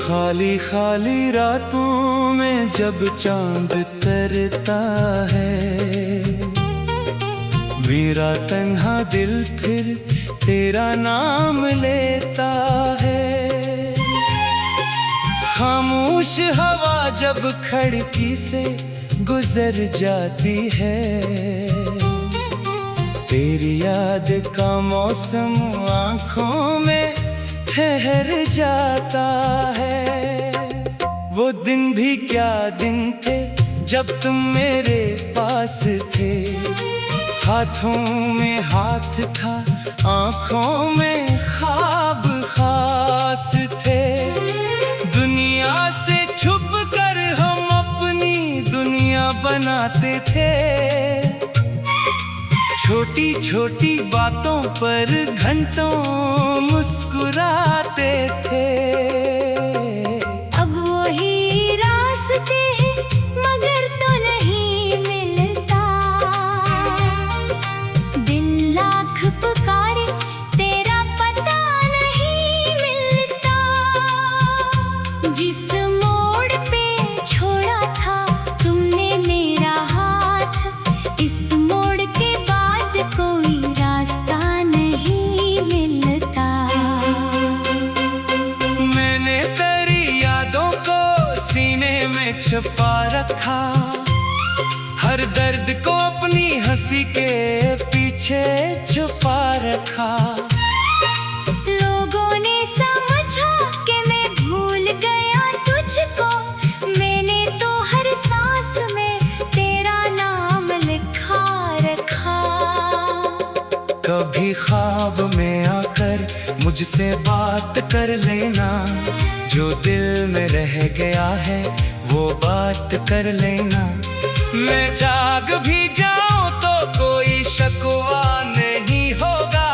खाली खाली रातों में जब चांद तरता है, मेरा तन्हा दिल फिर तेरा नाम लेता है। खामोश हवा जब खिड़की से गुजर जाती है, तेरी याद का मौसम आँखों में ठहर जाता है। वो दिन भी क्या दिन थे जब तुम मेरे पास थे, हाथों में हाथ था, आँखों में ख्वाब खास थे। दुनिया से छुप कर हम अपनी दुनिया बनाते थे, छोटी छोटी बातों पर घंटों मुस्कुराते थे। अब वही रास्ते हैं मगर तो नहीं मिलता, दिल लाख पुकारे तेरा पता नहीं मिलता। जिस मोड़ पे छोड़ा था तुमने मेरा हाथ, इस मोड़ के बाद कोई रास्ता नहीं मिलता। मैंने तेरी यादों को सीने में छुपा रखा, हर दर्द को अपनी हंसी के पीछे छुपा रखा। लोगों ने समझा कि मैं भूल गया तुझको, मैंने तो हर सांस में तेरा नाम लिखा रखा। कभी ख्वाब में आकर मुझसे बात कर लेना, जो दिल में रह गया है वो बात कर लेना। मैं जाग भी जाऊं तो कोई शकवा नहीं होगा,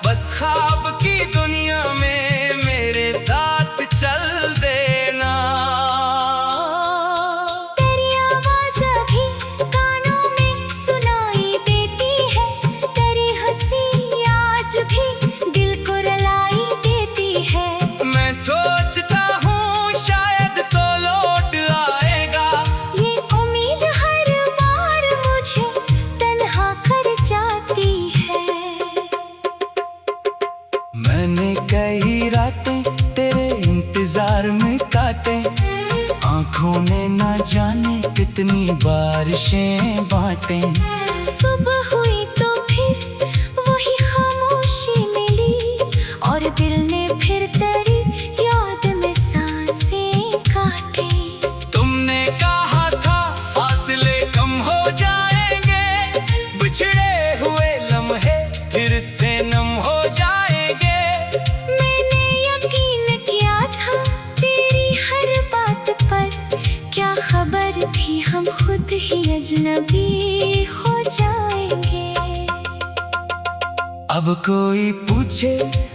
बस ख्वाब की दुनिया में मेरे साथ चल देना। तेरी आवाज़ अभी कानों में सुनाई देती है, तेरी हंसी आज भी दिल को रुलाई देती है। मैं सोचता हूँ शायद तो लौट आएगा, ये उम्मीद हर बार मुझे तन्हा कर जाती है। मैंने कई रातें तेरे इंतजार में काटे, आंखों ने ना जाने कितनी बारिशें बांटे। सुबह हुई तो फिर वही खामोशी मिली, और दिल ने फिर तेरी याद में सांसें काटी। तुमने कहा था फासले कम हो जाएंगे, बिछड़े हुए लम्हे फिर से नम हो जाएंगे। मैंने यकीन किया था तेरी हर बात पर, क्या खबर थी हम खुद ही अजनबी हो जाएंगे। अब कोई पूछे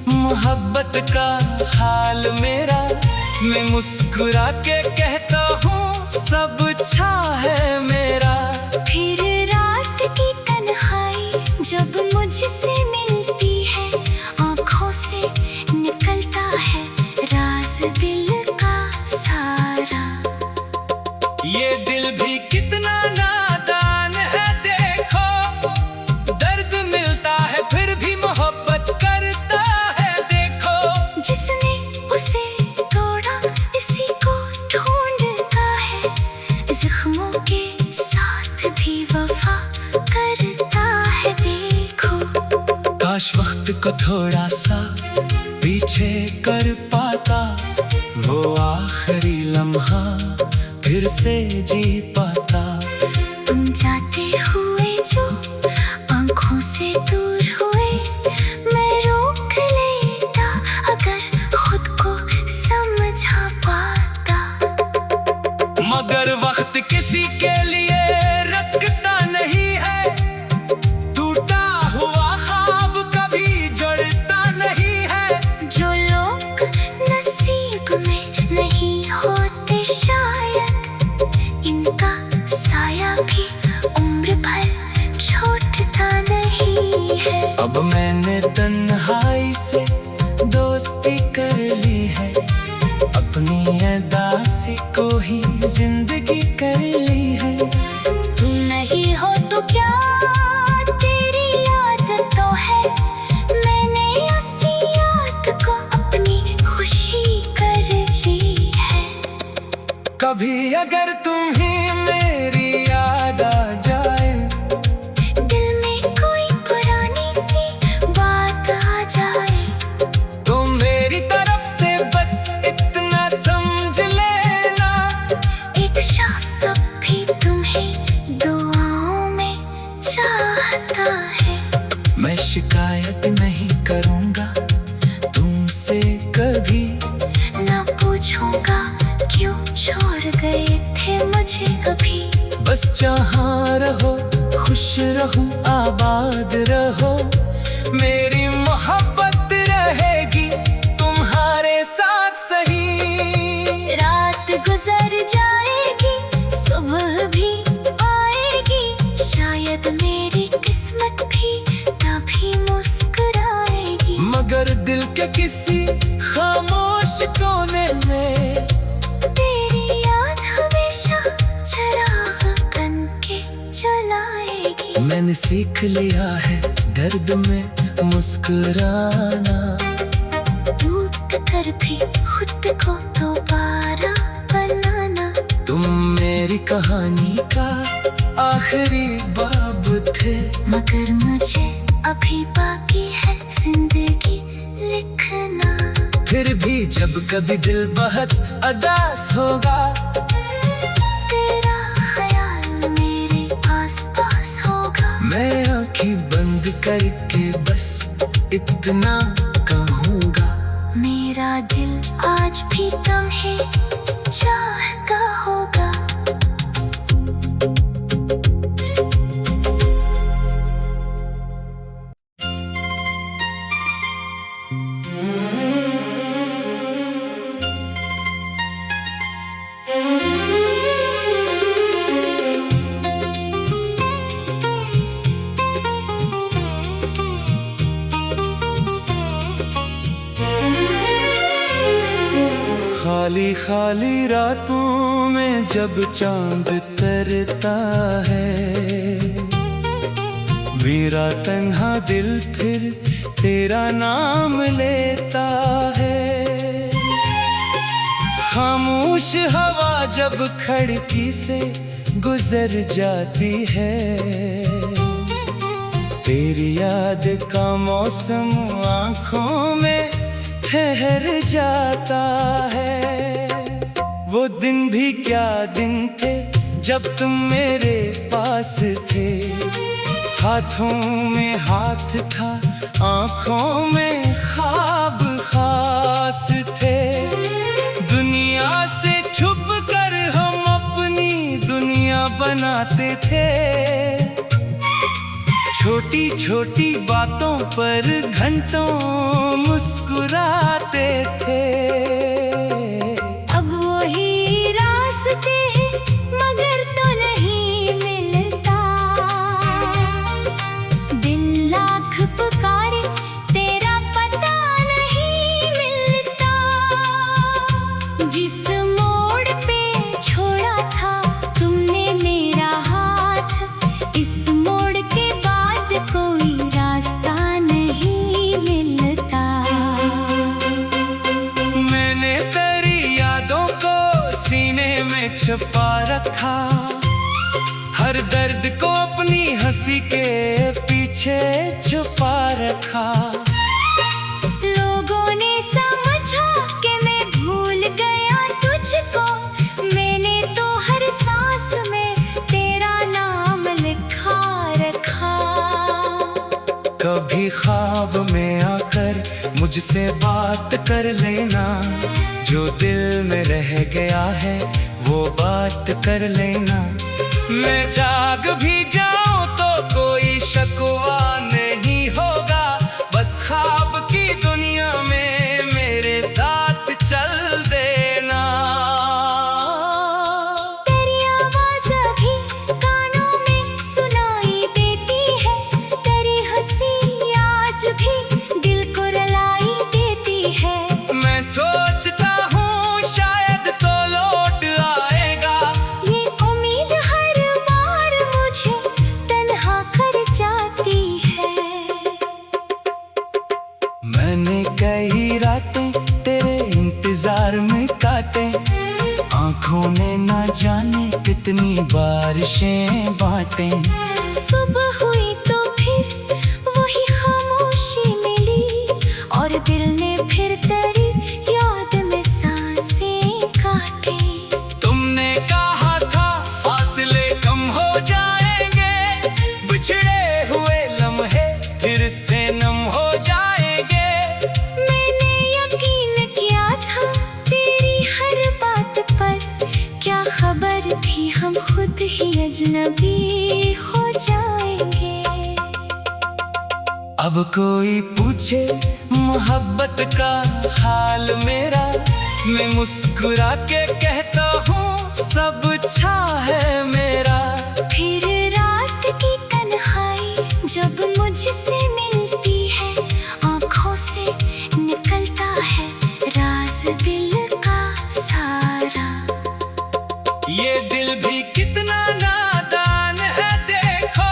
मोहब्बत का हाल मेरा, मैं मुस्कुरा के कहता हूँ सब अच्छा है मेरा। फिर रात की तन्हाई जब मुझसे मिलती है, आँखों से निकलता है राज दिल का सारा। ये दिल भी कितना नादान है देखो, दर्द मिलता है फिर भी मोहब्बत करता है देखो। जिसने उसे तोड़ा इसी को ढूंढता है, जख्मों के साथ भी वफा करता है देखो। काश वक्त को थोड़ा सा पीछे कर पाता, वो आखिरी लम्हा फिर से जी पाता। तुम जाते हुए जो आंखों से दूर हुए, मैं रोक लेता अगर खुद को समझा पाता। मगर वक्त किसी के लिए रखता नहीं है, टूटा हुआ ख्वाब कभी जड़ता नहीं है। जो अब मैंने तन्हाई से दोस्ती कर ली है, अपनी अदासी को ही जिंदगी कर ली है। तुम नहीं हो तो क्या तेरी याद तो है, मैंने उसी याद को अपनी खुशी कर ली है। कभी अगर तुम्हें मेरी याद आ जाए, दिल में कोई पुरानी सी बात आ जाए, तो मेरी तरफ से बस इतना समझ लेना, एक शख्स अब भी तुम्हें दुआओं में चाहता है। मैं शिकायत नहीं करूँगा तुमसे कभी, ना पूछूंगा क्यों छोड़ गए थे मुझे कभी। बस जहाँ रहो खुश रहो आबाद रहो, मेरी मोहब्बत रहेगी तुम्हारे साथ सही। रात गुजर जाएगी सुबह भी आएगी, शायद मेरी किस्मत भी कभी मुस्कुराएगी। मगर दिल के किसी खामोश कोने में तेरी याद हमेशा चिराग बन के जलाएगी। मैंने सीख लिया है दर्द में मुस्कुराना, टूट कर भी खुद को दोबारा बनाना। तुम मेरी कहानी का आखिरी बाब थे, मगर मुझे अभी बाकी है जिंदगी लिखना। फिर भी जब कभी दिल बहुत उदास होगा, तेरा ख्याल मेरे आस-पास होगा। मैं आँखें बंद करके बस इतना कहूँगा, मेरा दिल आज भी तुम्हें चाहता होगा। खाली खाली रातों में जब चांद तरता है, मेरा तन्हा दिल फिर तेरा नाम लेता है। खामोश हवा जब खिड़की से गुजर जाती है, तेरी याद का मौसम आँखों में ठहर जाता है। वो दिन भी क्या दिन थे जब तुम मेरे पास थे, हाथों में हाथ था आँखों में ख्वाब खास थे। दुनिया से छुप कर हम अपनी दुनिया बनाते थे, छोटी छोटी बातों पर घंटों मुस्कुराते थे। अब वही रास्ते हैं मगर तो नहीं मिलता, दिन लाख पुकारे तेरा पता नहीं मिलता। जिस मोड़ पे छोड़ा था तुमने मेरा हाथ, इस मोड़ के बाद कोई रास्ता नहीं मिलता। मैंने तेरी यादों को सीने में छुपा रखा, हर दर्द को अपनी हंसी के पीछे छुपा रखा। लोगों ने समझा कि मैं भूल गया तुझको, मैंने तो हर सांस में तेरा नाम लिखा रखा। कभी ख्वाब में आकर मुझसे बात कर लेना, जो दिल में रह गया है वो बात कर लेना। मैं जाग भी जाऊं तो कोई शकवा नहीं होगा, बस ख्वाब की दुनिया में मेरे साथ चल देना। तेरी आवाज़ अभी कानों में सुनाई देती है, तेरी हंसी आज भी दिल को रुलाई देती है। मैं सोचता हूँ शायद तो लौट आएगा, ये उम्मीद हर बार मुझे तन्हा कर जाती है। मैंने कई रातें तेरे इंतजार में काटे, आंखों ने ना जाने कितनी बारिशें बांटे। सुबह हुई तो फिर वही खामोशी मिली, और दिल ने फिर तेरी याद में सांसें काटी। तुमने कहा था फासले कम हो जाएंगे, बिछड़े हुए लम्हे फिर से नम हो जाएंगे। मैंने यकीन किया था तेरी हर बात पर, क्या खबर थी हम खुद ही अजनबी हो जाएंगे। अब कोई पूछे मोहब्बत का हाल मेरा, मैं मुस्कुरा के कहता हूँ सब अच्छा है मेरा। फिर रात की तन्हाई जब मुझसे मिलती है, आँखों से निकलता है राज दिल का सारा। ये दिल भी कितना नादान है देखो,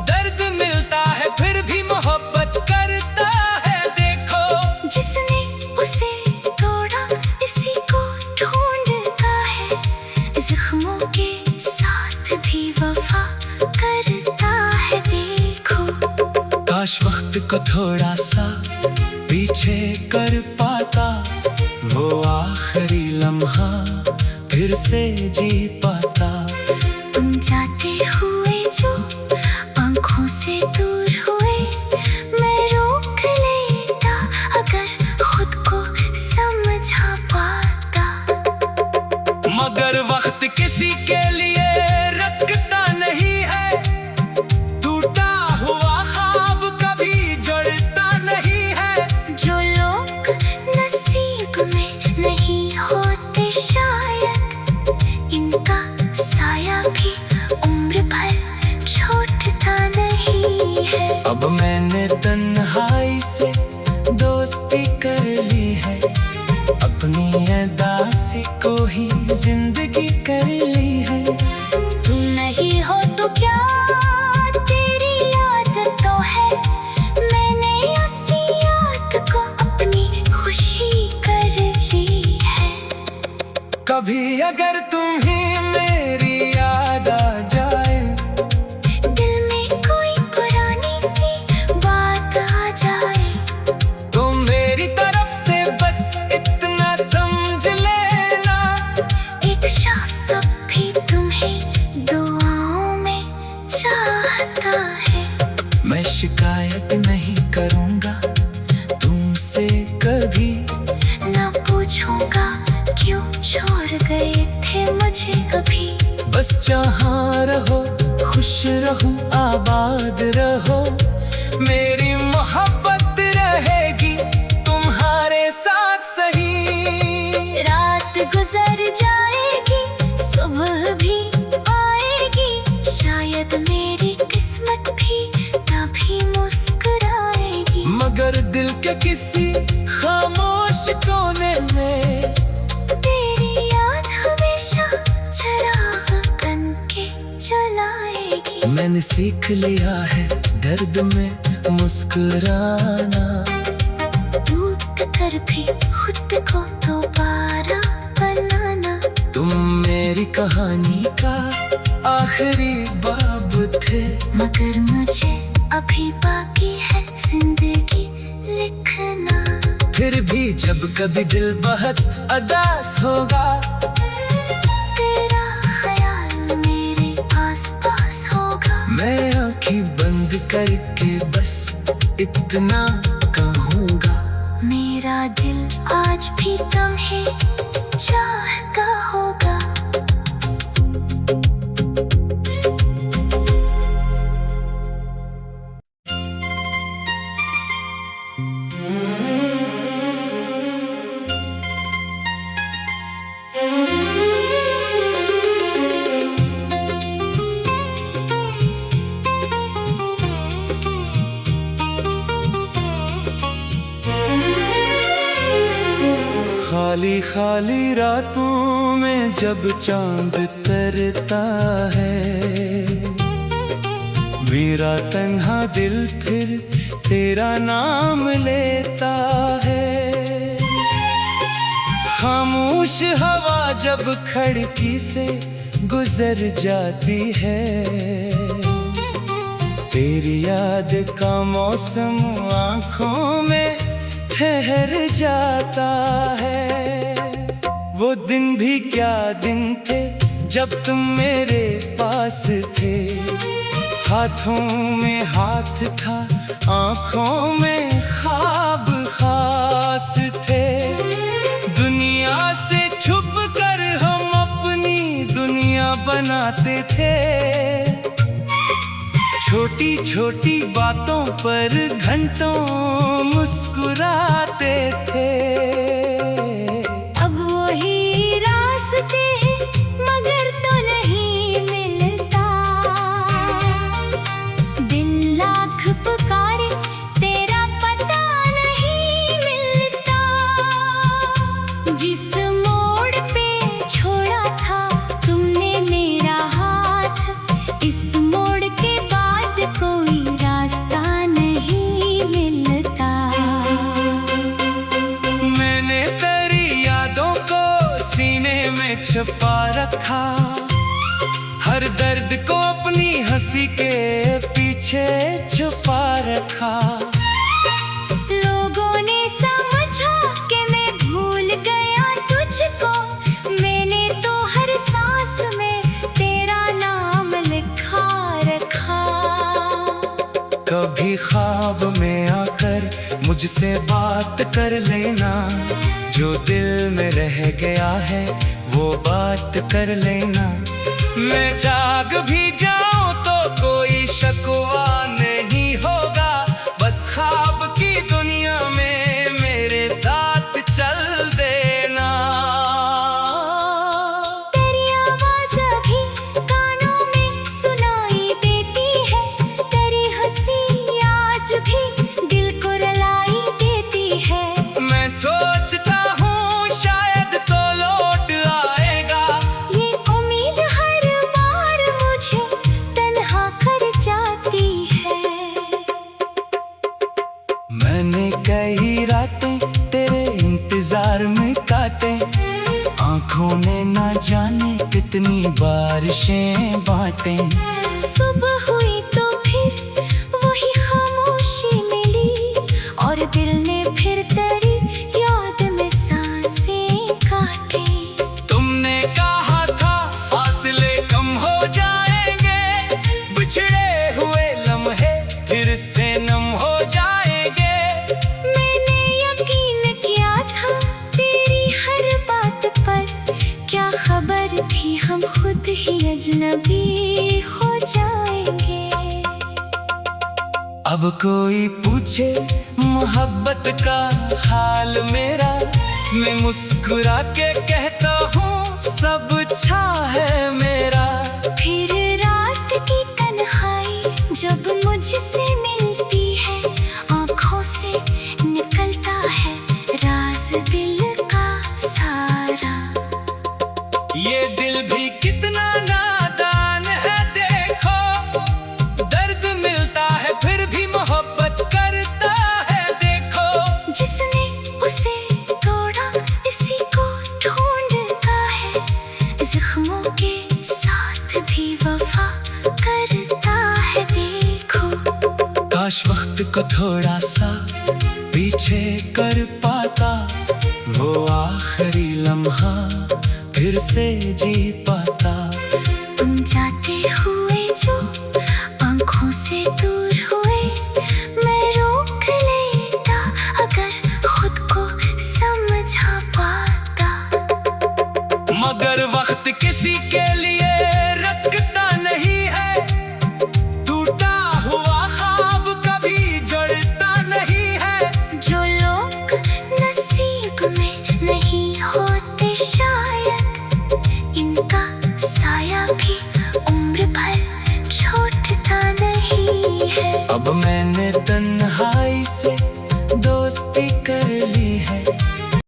दर्द मिलता है फिर भी मोहब्बत करता है देखो। जिसने उसे तोड़ा इसी को ढूंढता है, जख्मों के साथ भी वफा करता है देखो। काश वक्त को थोड़ा सा पीछे कर पाता, वो आखिरी लम्हा फिर से जी पाता। तुम जाते हुए जो आंखों से दूर हुए, मैं रोक लेता अगर खुद को समझा पाता। मगर वक्त किसी के लिए रखता नहीं है, टूटा हुआ ख्वाब कभी जड़ता नहीं है। जो लोग नसीब में नहीं होते शायद, इनका साया भी उम्र भर छूटता नहीं है। अब मैंने तन्हाई से दोस्ती कर ली है, अपनी अदासी को ही जिंदगी कर ली है। तुम नहीं हो तो क्या तेरी याद तो है, मैंने उसी याद को अपनी खुशी कर ली है। कभी अगर तुम्हें मेरी याद आ जाए, दिल में कोई पुरानी सी बात आ जाए, तो मेरी तरफ से बस इतना समझ लेना, एक शख्स अब भी तुम्हें दुआओं में चाहता है। मैं शिकायत नहीं करूँगा तुमसे कभी, ना पूछूंगा क्यों छोड़ गए थे मुझे अभी। बस जहाँ रहो खुश रहो आबाद रहो, मेरी मोहब्बत रहेगी तुम्हारे साथ सही। रात गुजर जाएगी सुबह भी आएगी, शायद मेरी किस्मत भी तभी मुस्कुराएगी। मगर दिल के किसी खामोश कोने में तेरी याद हमेशा चिराग बन के जलाएगी। मैंने सीख लिया है दर्द में मुस्कुराना, टूट कर भी खुद को दोबारा बनाना। तुम मेरी कहानी का आखिरी बाब थे, मगर मुझे अभी बाकी है जिंदगी लिखना। फिर भी जब कभी दिल बहुत उदास होगा, तेरा ख्याल मेरे आस-पास होगा। मैं आँखें बंद करके बस इतना कहूँगा, मेरा दिल आज भी तुम्हें चाहता होगा। खाली खाली रातों में जब चांद तरता है, मेरा तन्हा दिल फिर तेरा नाम लेता है। खामोश हवा जब खिड़की से गुजर जाती है, तेरी याद का मौसम आँखों में ठहर जाता है। वो दिन भी क्या दिन थे जब तुम मेरे पास थे, हाथों में हाथ था, आँखों में ख्वाब खास थे। दुनिया से छुप कर हम अपनी दुनिया बनाते थे, छोटी छोटी बातों पर घंटों मुस्कुराते थे। अब वही रास्ते हैं मगर तो नहीं मिलता, दिल लाख पुकारे तेरा पता नहीं मिलता। जिस मोड़ पे छोड़ा था तुमने मेरा हाथ, इस मोड़ के कोई रास्ता नहीं मिलता। मैंने तेरी यादों को सीने में छुपा रखा, हर दर्द को अपनी हंसी के पीछे छुपा रखा। लोगों ने समझा कि मैं भूल गया तुझको, मैंने तो हर सांस में तेरा नाम लिखा रखा। कभी ख्वाब में आकर मुझसे बात कर लेना, जो दिल में रह गया है वो बात कर लेना। मैं जाग भी जाऊं तो कोई शकवा नहीं होगा, बस ख्वाब की दुनिया में मेरे साथ चल देना। तेरी आवाज़ अभी कानों में सुनाई देती है, तेरी हंसी आज भी दिल को रुलाई देती है। मैं सोचता हूँ शायद तो लौट आएगा, ये उम्मीद हर बार मुझे तन्हा कर जाती है। मैंने कई रातें तेरे इंतजार में काटे, आंखों ने ना जाने कितनी बारिशें बांटे। सुबह हुई तो फिर वही खामोशी मिली, और दिल ने फिर तेरी याद में सांसें काटी। तुमने कहा था फासले कम हो जाएंगे, बिछड़े हुए लम्हे फिर से नम हो जाएंगे। मैंने यकीन किया था तेरी हर बात पर, क्या खबर थी हम खुद ही अजनबी हो जाएंगे। अब कोई पूछे मोहब्बत का हाल मेरा, मैं मुस्कुरा के कहता हूँ सब अच्छा है मेरा। फिर रात की तन्हाई जब मुझसे मिलती है, आँखों से निकलता है राज दिल का सारा। ये दिल भी कितना नादान है देखो, दर्द मिलता है फिर भी मोहब्बत करता है देखो। जिसने उसे तोड़ा इसी को ढूंढता है, जख्मों के साथ भी वफा करता है देखो। काश वक्त को थोड़ा सा पीछे कर पाता, वो आखिरी लम्हा फिर से जी पाता। तुम जाते हुए जो आंखों से दूर हुए, मैं रोक लेता अगर खुद को समझा पाता। मगर वक्त किसी के लिए रखता नहीं है, टूटा हुआ ख्वाब कभी जड़ता नहीं है। जो लोग नसीब में नहीं होते शायद, इनका साया भी उम्र भर छोड़ता नहीं है। अब मैंने तन्हाई से दोस्ती